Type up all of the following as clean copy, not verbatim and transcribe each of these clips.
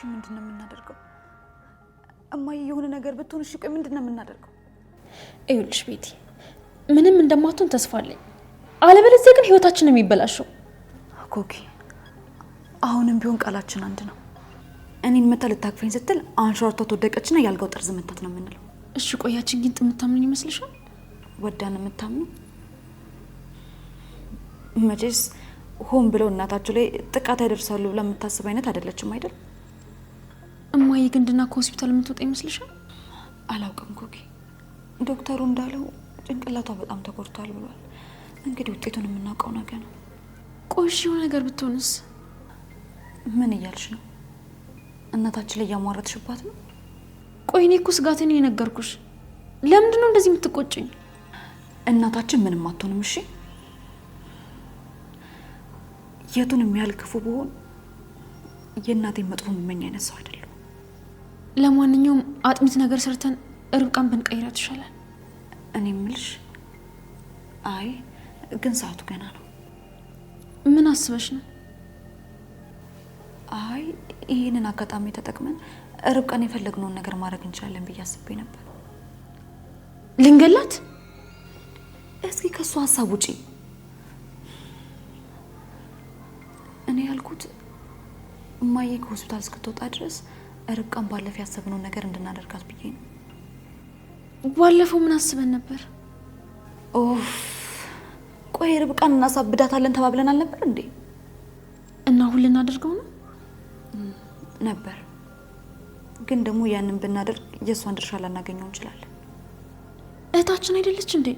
ምንድነው የምናደርገው? እማዬ የሆነ ነገር ብትሆን እሺ ቆይ ምንድነው የምናደርገው? ይኸውልሽ ቤቲ ምንም እንደማትሆን ተስፋ አለኝ። አለበለዚያ ግን ህይወታችን ነው የሚበላሸው። ኮኪ አሁንም ቢሆን ቃላችን አንድ ነው። እኔን መታ ልታቅፈኝ ስትል አንሻርቷ ተወደቀችና ያልጋው ጠርዝ መታት ነው የምንለው። እሺ ቆያችን ግን የምታምኑኝ ይመስልሻል? ወዳን የምታምኑ መቼስ ሆን ብለው እናታቸው ላይ ጥቃት ያደርሳሉ ብላ የምታስብ አይነት አይደለችም አይደል? እማዬ ግን እንድና ከሆስፒታል የምትወጣ ይመስልሻል? አላውቅም ኮኪ። ዶክተሩ እንዳለው ጭንቅላቷ በጣም ተጎድቷል ብሏል። እንግዲህ ውጤቱን የምናውቀው ነገር ነው። ቆይ እሺ የሆነ ነገር ብትሆንስ? ምን እያልሽ ነው? እናታችን ላይ ያሟረትሽባት ነው? ቆይ እኔ እኮ ስጋቴን የነገርኩሽ። ለምንድን ነው እንደዚህ የምትቆጭኝ? እናታችን ምንም አትሆንም። እሺ የቱንም ያህል ክፉ ብሆን የእናቴን መጥፎ የምመኝ አይነት ሰው አይደለሁ። ለማንኛውም አጥሚት ነገር ሰርተን ርብቃን ብንቀይራት ይሻላል። እኔ የምልሽ አይ ግን ሰዓቱ ገና ነው። ምን አስበሽ ነው? አይ ይሄንን አጋጣሚ ተጠቅመን ርብቃን የፈለግነውን ነገር ማድረግ እንችላለን ብዬ አስቤ ነበር። ልንገላት? እስኪ ከሱ ሀሳብ ውጪ። እኔ ያልኩት እማዬ ከሆስፒታል እስክትወጣ ድረስ ርብቃን ባለፈው ያሰብነውን ነገር እንድናደርጋት ብዬ ነው። ባለፈው ምን አስበን ነበር? ኦፍ ቆይ ርብቃን እናሳብዳታለን ተባብለን አልነበር እንዴ? እና አሁን ልናደርገው ነው ነበር። ግን ደግሞ ያንን ብናደርግ የእሷን ድርሻ ላናገኘው እንችላለን። እህታችን አይደለች እንዴ?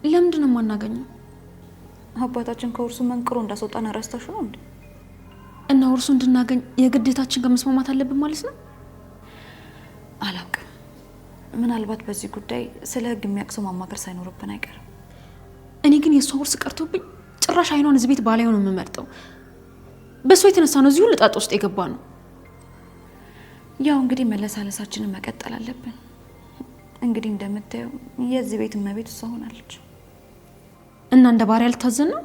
ለምንድን ነው የማናገኘው? አባታችን ከውርሱ መንቅሮ እንዳስወጣን ረስተሽ ነው እንዴ? እና ውርሱ እንድናገኝ የግዴታችን ከመስማማት አለብን ማለት ነው? አላውቅም። ምናልባት በዚህ ጉዳይ ስለ ህግ የሚያቅሰው ማማከር ሳይኖርብን አይቀርም። እኔ ግን የእሷ ውርስ ቀርቶብኝ ጭራሽ አይኗን እዚህ ቤት ባላዩ ነው የምመርጠው። በእሷ የተነሳ ነው እዚሁ ልጣጥ ውስጥ የገባ ነው። ያው እንግዲህ መለሳለሳችንን መቀጠል አለብን። እንግዲህ እንደምታየው የዚህ ቤት እመቤት እሷ ሆናለች እና እንደ ባሪያ ልታዘን ነው።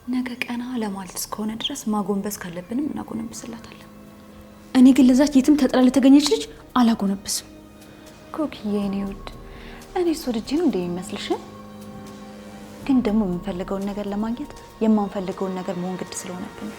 ነገ ቀና ለማለት እስከሆነ ድረስ ማጎንበስ ካለብንም እናጎነብስላታለን። እኔ ግን ለዛች የትም ተጥላ ለተገኘች ልጅ አላጎነብስም። ኮኪዬ የኔ ውድ እኔ እሱ ልጅ ነው እንደሚመስልሽ? ግን ደግሞ የምንፈልገውን ነገር ለማግኘት የማንፈልገውን ነገር መሆን ግድ ስለሆነብን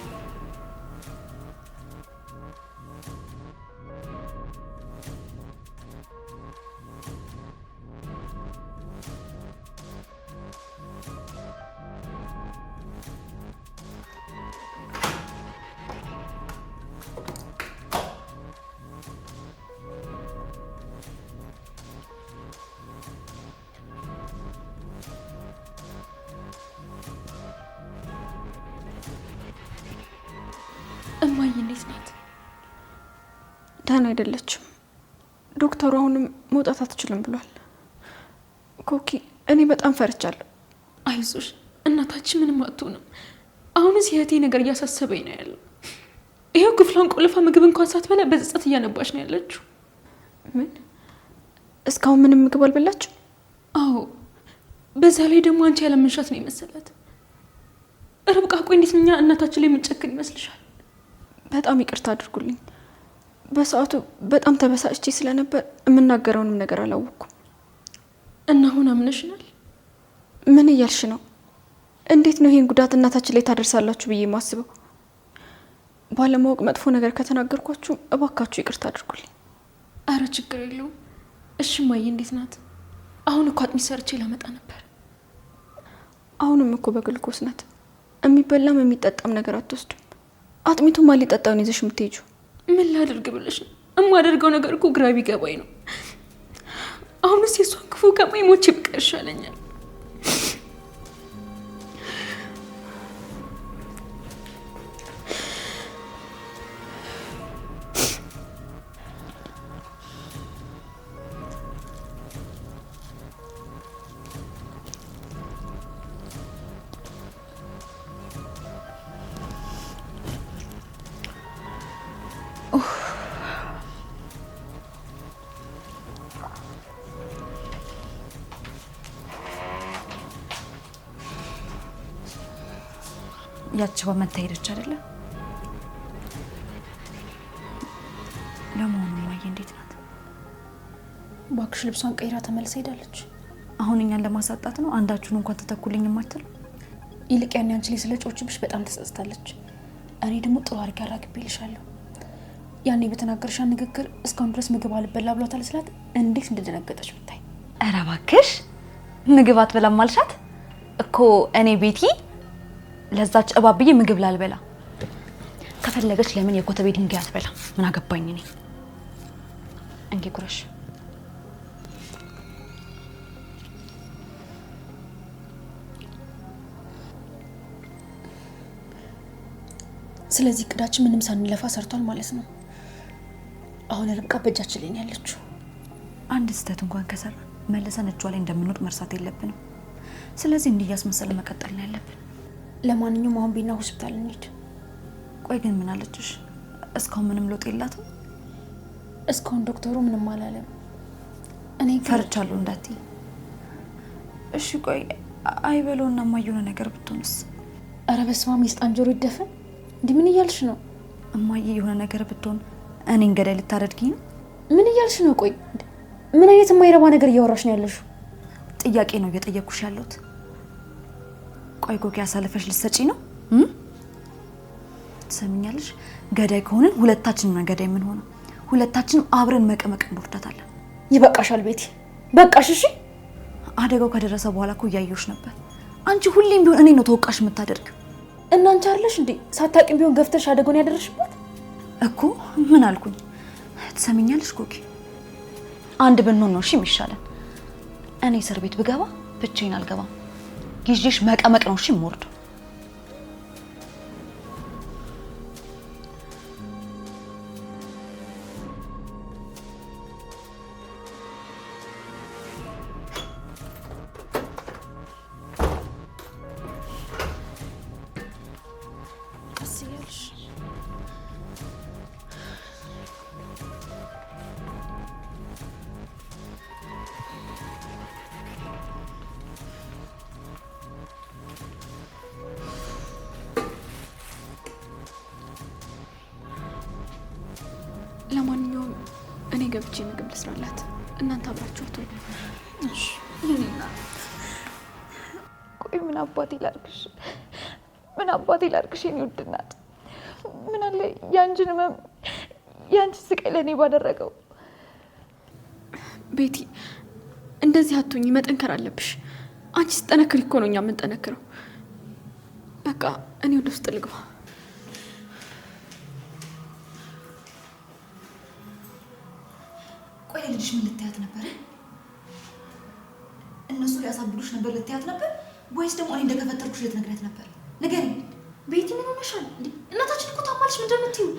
እማዬ እንዴት ናት? ደህና አይደለችም። ዶክተሩ አሁንም መውጣት አትችልም ብሏል። ኮኪ እኔ በጣም ፈርቻለሁ። አይዞሽ እናታችን ምንም አትሆንም። አሁንስ የእህቴ ነገር እያሳሰበኝ ነው ያለው። ይሄው ክፍሏን ቆልፋ ምግብ እንኳን ሳትበላ በጸጸት እያነባች ነው ያለችው። ምን? እስካሁን ምንም ምግብ አልበላችም? አዎ በዛ ላይ ደግሞ አንቺ ያለመንሻት ነው የመሰላት። ርብቃ ቆይ እንዴት እኛ እናታችን ላይ የምንጨክን ይመስልሻል? በጣም ይቅርታ አድርጉልኝ። በሰዓቱ በጣም ተበሳጭቼ ስለነበር የምናገረውንም ነገር አላወኩም። እና አሁን አምነሽናል? ምን እያልሽ ነው? እንዴት ነው ይሄን ጉዳት እናታችን ላይ ታደርሳላችሁ ብዬ ማስበው? ባለማወቅ መጥፎ ነገር ከተናገርኳችሁ እባካችሁ ይቅርታ አድርጉልኝ። አረ ችግር የለውም። እሺ እማዬ እንዴት ናት? አሁን እኮ አጥሚት ሰርቼ ላመጣ ነበር። አሁንም እኮ በግልኮስ ናት። የሚበላም የሚጠጣም ነገር አትወስድም። አጥሚቱን ማን ሊጠጣው ነው ይዘሽ የምትሄጂው? ምን ላድርግ ብለሽ ነው? የማደርገው ነገር እኮ ግራ ቢገባኝ ነው። አሁንስ የሷን ክፉ ከማይ ሞቼ ብቀር ይሻለኛል። ያቺ በመታ ሄደች አይደለ? ለመሆኑ ማየ እንዴት ናት? ባክሽ ልብሷን ቀይራ ተመልሳ ሄዳለች። አሁን እኛን ለማሳጣት ነው? አንዳችሁን እንኳን ተተኩልኝ ማትል? ይልቅ ያን አንቺ ላይ ስለጮችብሽ በጣም ተጸጽታለች። እኔ ደግሞ ጥሩ አድርጌ አራግቤልሻለሁ። ያኔ በተናገርሻ ንግግር እስካሁን ድረስ ምግብ አልበላ ብሏታል ስላት እንዴት እንደደነገጠች ብታይ። ኧረ እባክሽ ምግብ አትበላም አልሻት እኮ። እኔ ቤቲ ለዛች እባብዬ ምግብ ላልበላ ከፈለገች ለምን የኮተቤ ድንጋይ አትበላ? ምን አገባኝ እኔ። እንዴ ጉረሽ ስለዚህ እቅዳችን ምንም ሳንለፋ ሰርቷል ማለት ነው። አሁን ርብቃ በእጃችን ላይ ያለችው። አንድ ስህተት እንኳን ከሰራ መልሰን እጇ ላይ እንደምንወድ መርሳት የለብንም። ስለዚህ እንዲህ እያስመሰለ መቀጠል ነው ያለብን። ለማንኛውም አሁን ቢና ሆስፒታል እንሂድ። ቆይ ግን ምን አለችሽ? እስካሁን ምንም ለውጥ የላትም? እስካሁን ዶክተሩ ምንም አላለም። እኔ ፈርቻለሁ እንዳትይ እሺ። ቆይ አይበለውና የማየሆነ ነገር ብትሆንስ? ኧረ በስመ አብ ይስጣን ጆሮ ይደፈን። እንዲህ ምን እያልሽ ነው? እማዬ የሆነ ነገር ብትሆን እኔን ገዳይ ልታደርጊኝ ነው? ምን እያልሽ ነው? ቆይ ምን አይነት የማይረባ ነገር እያወራሽ ነው ያለሽው? ጥያቄ ነው እየጠየኩሽ ያለሁት። ቆይ ኮኪ ያሳልፈሽ ልትሰጪ ነው? ትሰሚኛለሽ? ገዳይ ከሆነን ሁለታችንም ነው ገዳይ ምን ሆነ? ሁለታችንም አብረን መቀመቅ እንወርዳታለን። ይበቃሻል ቤቲ፣ በቃሽ። እሺ አደጋው ከደረሰ በኋላ እኮ እያየሁሽ ነበር። አንቺ ሁሌም ቢሆን እኔ ነው ተወቃሽ የምታደርጊው። እናንቺ አይደለሽ እንዴ ሳታውቂም ቢሆን ገፍተሽ አደጋውን ያደረሽባት እኮ። ምን አልኩኝ? ትሰሚኛለሽ ኮኪ፣ አንድ ብንሆን ነው እሺ የሚሻለን። እኔ እስር ቤት ብገባ ብቻዬን አልገባም። ጊዜሽ መቀመቅ ነው እሺ የምወርደው። ለማንኛውም እኔ ገብቼ ምግብ ልስራላት፣ እናንተ አብራችሁ አትሆኑ። እሺ ይሄና ቆይ ምን አባቴ ላድርግሽ? ምን አባቴ ላድርግሽ? የኔ ውድ እናት ምን አለ ያንቺን ህመም ያንቺን ስቃይ ለኔ ባደረገው። ቤቲ እንደዚህ አትሆኚ፣ መጠንከር አለብሽ። አንቺ ስትጠነክሪ እኮ ነው እኛ የምንጠነክረው። በቃ እኔ ወደ ውስጥ ልግባ። ቆይ ልጅሽ ምን ልትያት ነበር? እነሱ ሊያሳብዱሽ ነበር ልትያት ነበር ወይስ ደግሞ እኔ እንደከፈተርኩሽ ልትነግሪያት ነበር? ንገሪኝ ቤቲ። ምን ሆነሻል? እናታችን እኮ ታማለች። ምንድን ነው የምትይው?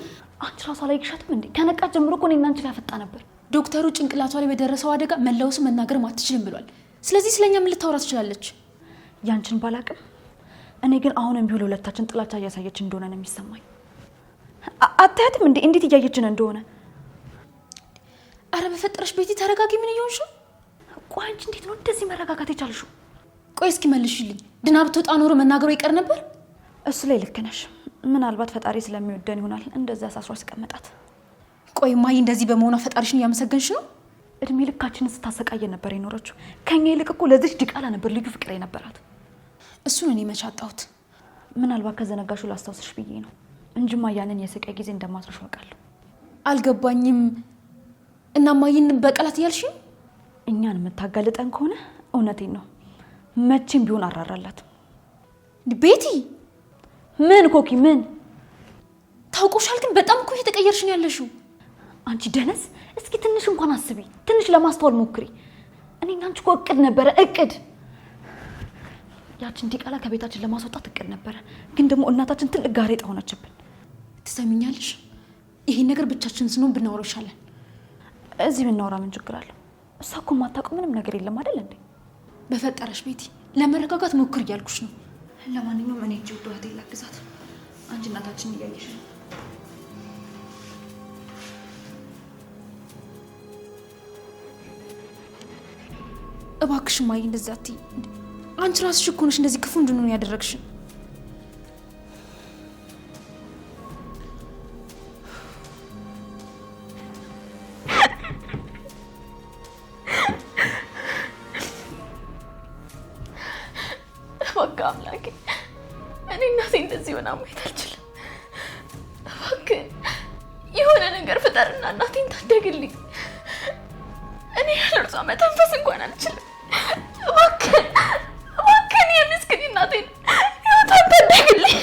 አንቺ ራሷ አላየሻትም እንዴ? ከነቃት ጀምሮ እኮ እኔና አንቺ ላይ ያፈጣ ነበር። ዶክተሩ ጭንቅላቷ ላይ በደረሰው አደጋ መለወስ መናገርም አትችልም ብሏል። ስለዚህ ስለኛ ምን ልታወራ ትችላለች? ያንቺን ባላቅም እኔ ግን አሁንም ቢሆን ለሁለታችን ጥላቻ እያሳየች እንደሆነ ነው የሚሰማኝ። አታያትም እንዴ እንዴት እያየችን እንደሆነ? አረ በፈጠረሽ ቤቲ ተረጋጊ። ምን እየሆንሽ ነው? ቆይ አንቺ እንዴት ነው እንደዚህ መረጋጋት የቻልሽው? ቆይ እስኪ መልሽልኝ። ድና ብትወጣ ኖሮ መናገሩ ይቀር ነበር? እሱ ላይ ልክ ነሽ። ምናልባት ፈጣሪ ስለሚወደን ይሆናል እንደዛ አሳስሮ ያስቀመጣት። ቆይ ማይ እንደዚህ በመሆኗ ፈጣሪሽን እያመሰገንሽ ነው? እድሜ ልካችንን ስታሰቃየ ነበር የኖረችው። ከኛ ይልቅ እኮ ለዚች ድቃላ ነበር ልዩ ፍቅር የነበራት። እሱን እኔ መች አጣሁት? ምናልባት ከዘነጋሹ ላስታውስሽ ብዬ ነው እንጂማ ያንን የስቃይ ጊዜ እንደማትረሽ አውቃለሁ። አልገባኝም። እና ማይን በቀላት እያልሽ እኛን የምታጋልጠን ከሆነ እውነቴን ነው መቼም ቢሆን አራራላት። ቤቲ ምን ኮኪ ምን ታውቆሻል? ግን በጣም እኮ እየተቀየርሽ ነው ያለሽው። አንቺ ደነስ፣ እስኪ ትንሽ እንኳን አስቢ፣ ትንሽ ለማስተዋል ሞክሪ። እኔና አንቺ እኮ እቅድ ነበረ፣ እቅድ። ያችን ዲቃላ ከቤታችን ለማስወጣት እቅድ ነበረ፣ ግን ደግሞ እናታችን ትልቅ ጋሬጣ ሆነችብን። ትሰሚኛለሽ? ይሄን ነገር ብቻችን ስንሆን ብናወራው ይሻላል። እዚህ ብናወራ ምን ችግር አለው? እሷ እኮ የማታውቀው ምንም ነገር የለም አይደል እንዴ? በፈጠረሽ ቤቲ ለመረጋጋት ሞክር እያልኩሽ ነው። ለማንኛውም እኔ እጅ ወደዋት ላግዛት። አንቺ እናታችን እያየሽ ነው። እባክሽ ማይ እንደዛ አትይ። አንቺ ራስሽ እኮ ነሽ እንደዚህ ክፉ እንድንሆን ያደረግሽን። እኔ እናቴ እንደዚህ ሆና ማየት አልችልም። እባክህ የሆነ ነገር ፍጠርና እናቴን ታደግልኝ። እኔ ያለ እርሷ መተንፈስ እንኳን አልችልም። እባክህ የምስኪን እናቴን ሕይወቷን ታደግልኝ።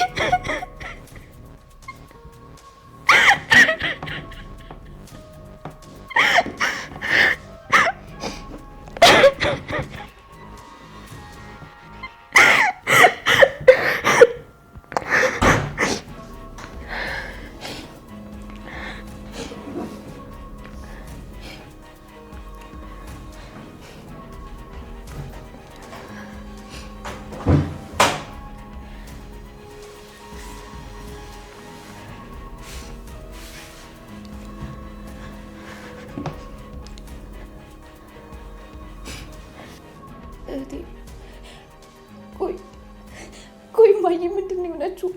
ቆይ ማየ ምንድን ነው የሆነችው?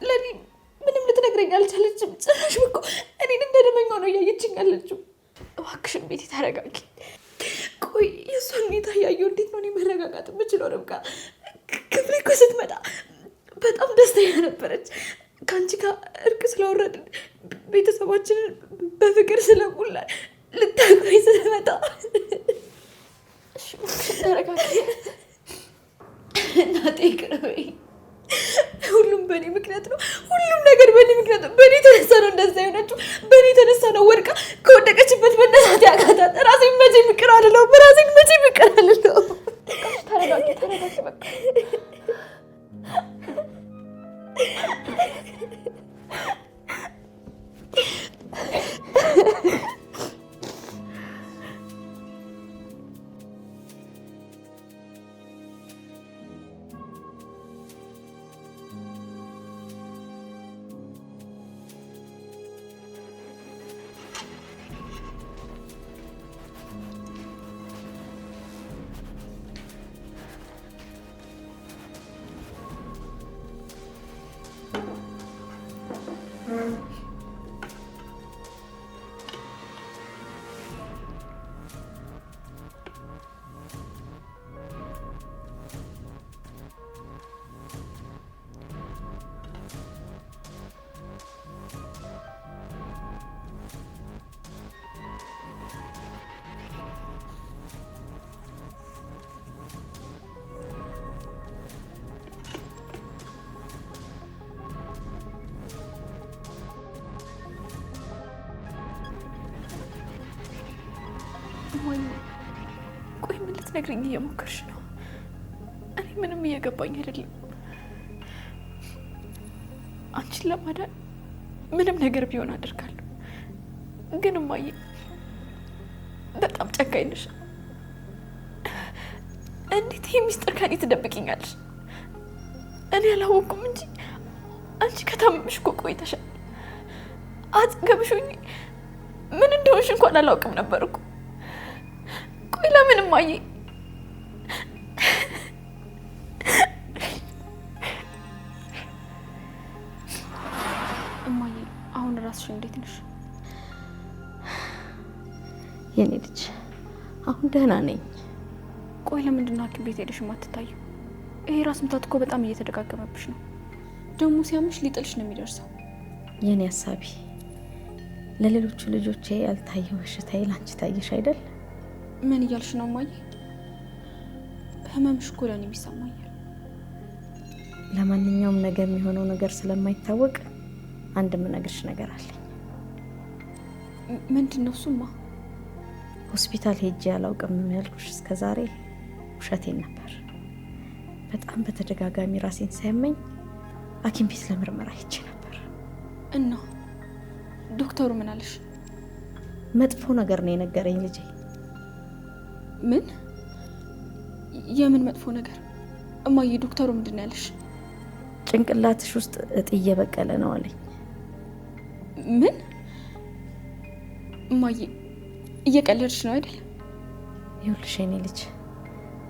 ለኔ ምንም ልትነግረኝ አልቻለችም። ጭራሽ እኮ እኔን እንደ ደመኛ ነው እያየችኝ ያለችው። እባክሽን ቤቴ ተረጋጊ። ቆይ የእሷን ሁኔታ እያየሁ እንዴት ነው እኔ መረጋጋት የምችለው? ርብቃ ክፍሌ እኮ ስትመጣ በጣም ደስተኛ ነበረች። ከአንቺ ጋር እርቅ ስላወረድን ቤተሰባችንን በፍቅር ስለሞላን ልታቆይ ስትመጣ ተረጋጊ እናቴ ቅርበኝ። ሁሉም በእኔ ምክንያት ነው። ሁሉም ነገር በእኔ ምክንያት ነው። በእኔ የተነሳ ነው እንደዛ የሆነችው። በእኔ የተነሳ ነው ወድቃ ከወደቀችበት መነሳት ያቃታት። ራሴን መቼ ይቅር አልለውም። ተረጋጊ በቃ። ቆይ ምን ልትነግሪኝ እየሞከርሽ ነው? እኔ ምንም እየገባኝ አይደለም። አንቺን ለማዳን ምንም ነገር ቢሆን አደርጋለሁ። ግን እማዬ በጣም ጨካኝ ነሽ። እንዴት ይሄ ሚስጥር ከኔ ትደብቂኛለሽ? እኔ አላወኩም እንጂ አንቺ ከታመምሽ እኮ ቆይተሻል። አጠገብሽ ሆኜ ምን እንደሆንሽ እንኳን አላውቅም ነበር እኮ። ቆይ ለምን እማዬ? እማዬ አሁን ራስሽ እንዴት ነሽ? የኔ ልጅ አሁን ደህና ነኝ። ቆይ ለምንድን ነው ሐኪም ቤት ሄደሽ የማትታዩ? ይሄ ራስ ምታት እኮ በጣም እየተደጋገመብሽ ነው። ደግሞ ሲያምሽ ሊጥልሽ ነው የሚደርሰው። የኔ ሀሳቢ ለሌሎቹ ልጆቼ ያልታየው በሽታዬ ላንቺ ታየሽ አይደል? ምን እያልሽ ነው እማዬ? ህመምሽ እኮ ለእኔም ይሰማኛል። ለማንኛውም ነገር የሚሆነው ነገር ስለማይታወቅ አንድ የምነግርሽ ነገር አለኝ። ምንድን ነው እሱማ? ሆስፒታል ሄጄ አላውቅም ያልኩሽ እስከዛሬ ውሸቴን ነበር። በጣም በተደጋጋሚ ራሴን ሳያመኝ ሐኪም ቤት ለምርመራ ሄጄ ነበር። እና ዶክተሩ ምን አለሽ? መጥፎ ነገር ነው የነገረኝ ልጄ። ምን? የምን መጥፎ ነገር እማዬ? ዶክተሩ ምንድን ነው ያለሽ? ጭንቅላትሽ ውስጥ እጢ እየበቀለ ነው አለኝ። ምን? እማዬ እየቀለድሽ ነው አይደል? ይኸውልሽ የኔ ልጅ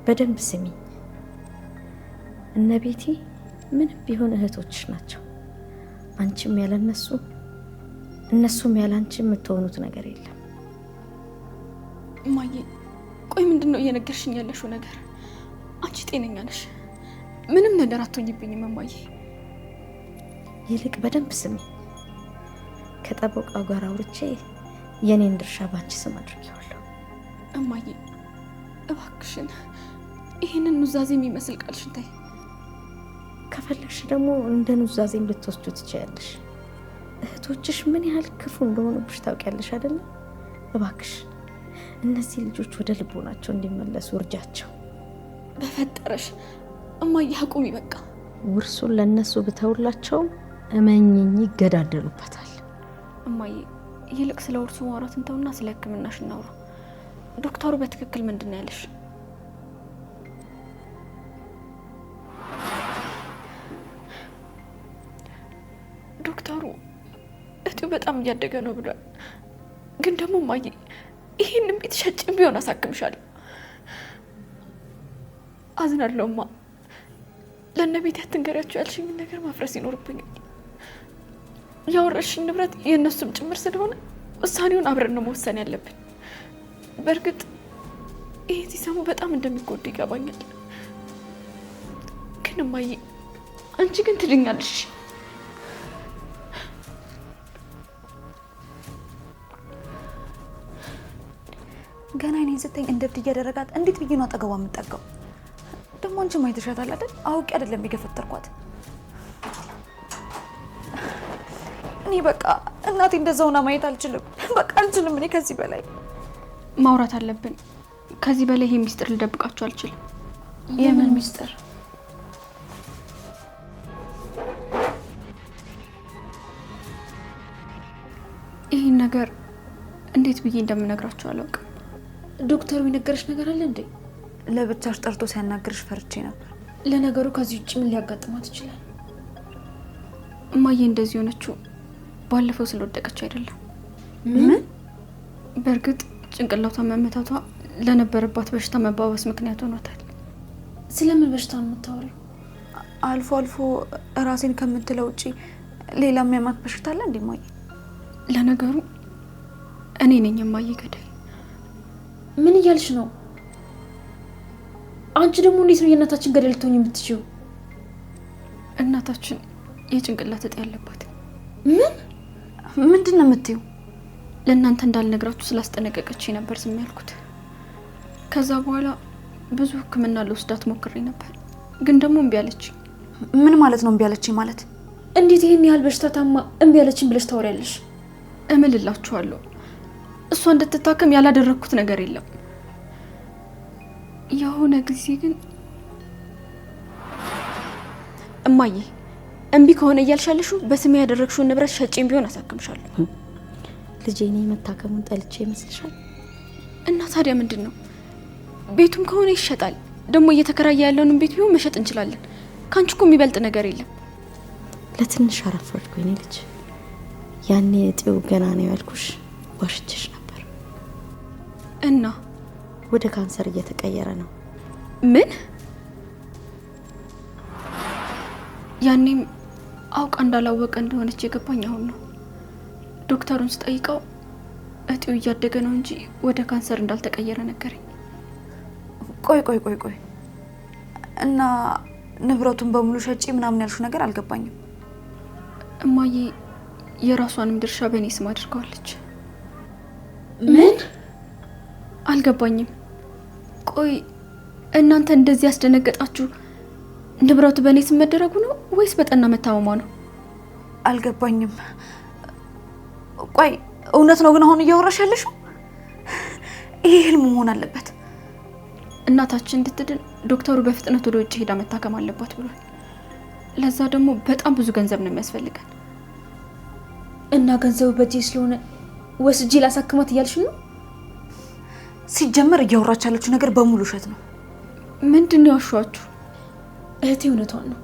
በደንብ ስሚኝ። እነ ቤቲ ምንም ቢሆን እህቶችሽ ናቸው። አንቺም ያለነሱ እነሱም ያላንቺ የምትሆኑት ነገር የለም። እማዬ ቆይ ምንድን ነው እየነገርሽኝ ያለሽው ነገር? አንቺ ጤነኛ ነሽ? ምንም ነገር አትሆኝብኝም እማዬ። ይልቅ በደንብ ስሚ። ከጠበቃው ጋር አውርቼ የኔን ድርሻ ባንቺ ስም አድርጌዋለሁ። እማዬ እባክሽን ይሄንን ኑዛዜ የሚመስል ቃልሽን ተይ። ከፈለግሽ ደግሞ እንደ ኑዛዜም ልትወስዱ ትችያለሽ። እህቶችሽ ምን ያህል ክፉ እንደሆኑብሽ ታውቂያለሽ አይደለ? እባክሽ እነዚህ ልጆች ወደ ልቦናቸው እንዲመለሱ እርጃቸው። በፈጠረሽ እማዬ አቁሚ በቃ። ውርሱን ለነሱ ብተውላቸው እመኝኝ ይገዳደሉበታል። እማዬ ይልቅ ስለ ውርሱ ማውራት እንተውና ስለ ሕክምናሽ እናውራ። ዶክተሩ በትክክል ምንድን ነው ያለሽ? ዶክተሩ እጢው በጣም እያደገ ነው ብሏል። ግን ደግሞ እማዬ ይሄንን ቤት ሸጬም ቢሆን አሳክምሻለሁ። አዝናለሁማ። ለእነ ቤት አትንገሪያቸው ያልሽኝን ነገር ማፍረስ ይኖርብኛል። ያወረሽኝ ንብረት የእነሱም ጭምር ስለሆነ ውሳኔውን አብረን ነው መወሰን ያለብን። በእርግጥ ይሄ ሲሰሙ በጣም እንደሚጎዱ ይገባኛል። ግን እማዬ አንቺ ግን ትድኛለሽ። ገና እኔን ስተኝ እንደብድ እያደረጋት እንዴት ብዬ ነው አጠገቧ የምጠጋው? ደግሞ አንቺ ማይተሻታል አይደል? አውቄ አይደለም የገፈተርኳት። እኔ በቃ እናቴ እንደዛ ሆና ማየት አልችልም። በቃ አልችልም። እኔ ከዚህ በላይ ማውራት አለብን። ከዚህ በላይ ይሄ ሚስጥር ልደብቃችሁ አልችልም። የምን ሚስጥር? ይህን ነገር እንዴት ብዬ እንደምነግራችሁ አላውቅም። ዶክተሩ የነገረሽ ነገር አለ እንዴ? ለብቻሽ ጠርቶ ሲያናግርሽ ፈርቼ ነበር። ለነገሩ ከዚህ ውጭ ምን ሊያጋጥማት ይችላል? እማዬ እንደዚህ ሆነችው ባለፈው ስለወደቀች አይደለም። ምን? በእርግጥ ጭንቅላቷ መመታቷ ለነበረባት በሽታ መባባስ ምክንያት ሆኗታል። ስለምን በሽታ ነው የምታወሪው? አልፎ አልፎ ራሴን ከምትለው ውጪ ሌላ የሚያማት በሽታ አለ እንዴ እማዬ? ለነገሩ እኔ ነኝ እማዬ ገዳይ። ምን እያልሽ ነው? አንቺ ደግሞ እንዴት ነው የእናታችን ገዳይ ልትሆኚ የምትችይው? እናታችን የጭንቅላት እጢ ያለባት። ምን? ምንድን ነው የምትይው? ለእናንተ እንዳልነግራችሁ ስላስጠነቀቀች ነበር ዝም ያልኩት። ከዛ በኋላ ብዙ ሕክምና ልወስዳት ሞክሬ ነበር፣ ግን ደግሞ እምቢ አለች። ምን ማለት ነው እምቢ አለችኝ ማለት? እንዴት ይሄን ያህል በሽታ ታማ እምቢ አለችኝ ብለሽ ታወሪያለሽ? እምልላችኋለሁ እሷ እንድትታከም ያላደረኩት ነገር የለም። የሆነ ጊዜ ግን እማዬ እምቢ ከሆነ እያልሻለሹ በስሜ ያደረግሽውን ንብረት ሸጬም ቢሆን አሳክምሻለሁ። ልጄ እኔ መታከሙን ጠልቼ ይመስልሻል? እና ታዲያ ምንድን ነው? ቤቱም ከሆነ ይሸጣል። ደግሞ እየተከራየ ያለውን ቤት ቢሆን መሸጥ እንችላለን። ካንቺ እኮ የሚበልጥ ነገር የለም። ለትንሽ አረፈድኩኝ ልጅ። ያኔ እጢው ገና ነው ያልኩሽ ዋሽቼሽ ነበር። እና ወደ ካንሰር እየተቀየረ ነው። ምን? ያኔም አውቃ እንዳላወቀ እንደሆነች የገባኝ አሁን ነው። ዶክተሩን ስጠይቀው እጢው እያደገ ነው እንጂ ወደ ካንሰር እንዳልተቀየረ ነገረኝ። ቆይ እና ንብረቱን በሙሉ ሸጪ ምናምን ያልሽው ነገር አልገባኝም። እማዬ የራሷንም ድርሻ በእኔ ስም አድርገዋለች። ምን? አልገባኝም። ቆይ እናንተ እንደዚህ ያስደነገጣችሁ ንብረቱ በእኔ ስም መደረጉ ነው ወይስ በጠና መታመሟ ነው? አልገባኝም። ቆይ እውነት ነው ግን አሁን እያወራሽ ያለሽው? ይሄ ህልም መሆን አለበት። እናታችን እንድትድን ዶክተሩ በፍጥነት ወደ ውጭ ሄዳ መታከም አለባት ብሏል። ለዛ ደግሞ በጣም ብዙ ገንዘብ ነው የሚያስፈልገን። እና ገንዘቡ በእጄ ስለሆነ ወስጄ ላሳክማት እያልሽ ነው? ሲጀመር እያወራች ያለችው ነገር በሙሉ ውሸት ነው። ምንድን ነው ያዋሻችሁ? እህቴ እውነቷን ነው።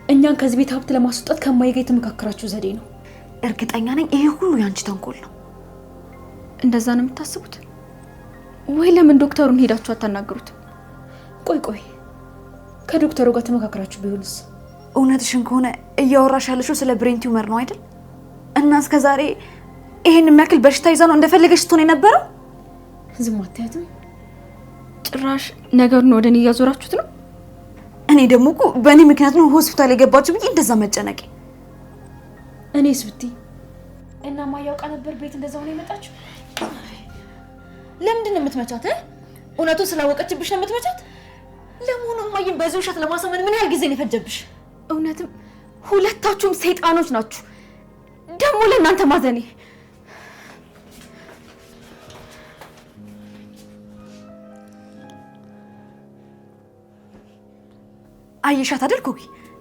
እኛን ከዚህ ቤት ሀብት ለማስወጣት ከማይጋ የተመካከራችሁ ዘዴ ነው። እርግጠኛ ነኝ ይሄ ሁሉ ያንቺ ተንኮል ነው። እንደዛ ነው የምታስቡት? ወይ ለምን ዶክተሩን ሄዳችሁ አታናግሩት? ቆይ ከዶክተሩ ጋር ተመካከራችሁ ቢሆንስ? እውነትሽን ከሆነ እያወራሽ ያለሽው ስለ ብሬን ቲዩመር ነው አይደል? እና እስከዛሬ ይሄን የሚያክል በሽታ ይዛ ነው እንደፈለገሽ ስትሆን የነበረው? ዝም አታያትም? ጭራሽ ነገሩን ወደ እኔ እያዞራችሁት ነው። እኔ ደግሞ እኮ በእኔ ምክንያት ነው ሆስፒታል የገባችሁ ብዬ እንደዛ መጨነቄ። እኔስ ብትይ እና ማያውቃ ነበር ቤት እንደዛው ነው የመጣችው። ለምንድን ነው የምትመቻት? እውነቱን ስላወቀችብሽ ነው የምትመቻት? ለመሆኑ እማዬን በዚህ ውሸት ለማሳመን ምን ያህል ጊዜ ነው የፈጀብሽ? እውነትም ሁለታችሁም ሰይጣኖች ናችሁ። ደግሞ ለእናንተ ማዘኔ አየሻት አይደል ኮኪ?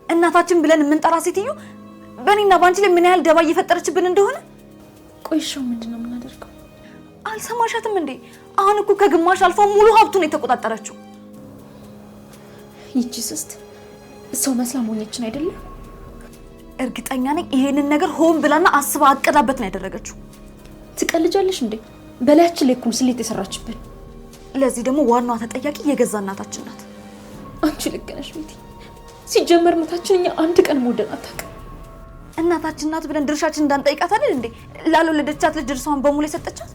እናታችን ብለን የምንጠራ ሴትዮ በእኔና በአንቺ ላይ ምን ያህል ደባ እየፈጠረችብን እንደሆነ። ቆይሻው ምንድን ነው የምናደርገው? አልሰማሻትም እንዴ? አሁን እኮ ከግማሽ አልፋ ሙሉ ሀብቱን የተቆጣጠረችው። ይቺ ስስት ሰው መስላ ሞኘችን አይደለም? እርግጠኛ ነኝ ይሄንን ነገር ሆን ብላና አስባ አቀዳበት ነው ያደረገችው። ትቀልጃለሽ እንዴ? በላያችን ላይ እኮ ስሌት የሰራችብን። ለዚህ ደግሞ ዋናዋ ተጠያቂ የገዛ እናታችን ናት። አንቺ ልክ ነሽ ቤቲ። ሲጀመር እናታችን እኛ አንድ ቀን ሞደን አታውቅም። እናታችን ናት ብለን ድርሻችን እንዳንጠይቃት አይደል እንዴ ላልወለደቻት ልጅ ድርሷን በሙሉ የሰጠቻት?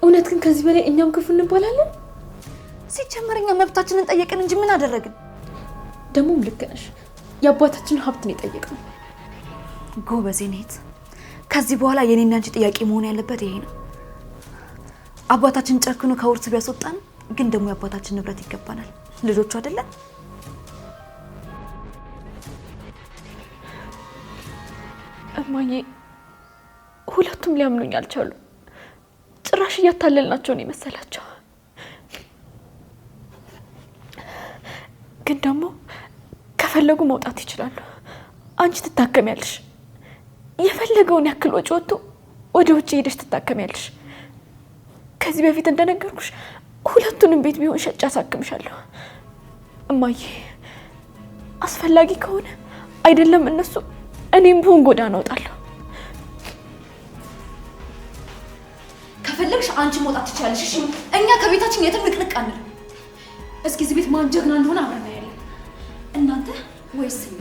እውነት ግን ከዚህ በላይ እኛም ክፉ እንባላለን? ሲጀመር እኛ መብታችንን ጠየቅን እንጂ ምን አደረግን? ደግሞም ልክ ነሽ፣ የአባታችን ሀብትን የጠየቅነው። ጎበዜ ኔት። ከዚህ በኋላ የኔና አንቺ ጥያቄ መሆን ያለበት ይሄ ነው። አባታችን ጨክኖ ከውርስ ቢያስወጣን ግን ደግሞ የአባታችን ንብረት ይገባናል። ልጆቹ አይደለን? እማዬ ሁለቱም ሊያምኑኝ አልቻሉ። ጭራሽ እያታለልናቸው ነው የመሰላቸው። ግን ደግሞ ከፈለጉ መውጣት ይችላሉ። አንቺ ትታከሚያለሽ። የፈለገውን ያክል ወጪ ወጥቶ ወደ ውጭ ሄደሽ ትታከሚያለሽ። ከዚህ በፊት እንደነገርኩሽ ሁለቱንም ቤት ቢሆን ሸጬ አሳክምሻለሁ። እማዬ አስፈላጊ ከሆነ አይደለም እነሱ እኔም ቢሆን ጎዳና እወጣለሁ። ከፈለግሽ አንቺ መውጣት ትችያለሽ። እሺ እኛ ከቤታችን የትም ንቅንቅ አንልም። እስኪ እዚህ ቤት ማን ጀግና እንደሆነ አብረን እናያለን። እናንተ ወይስ እኛ?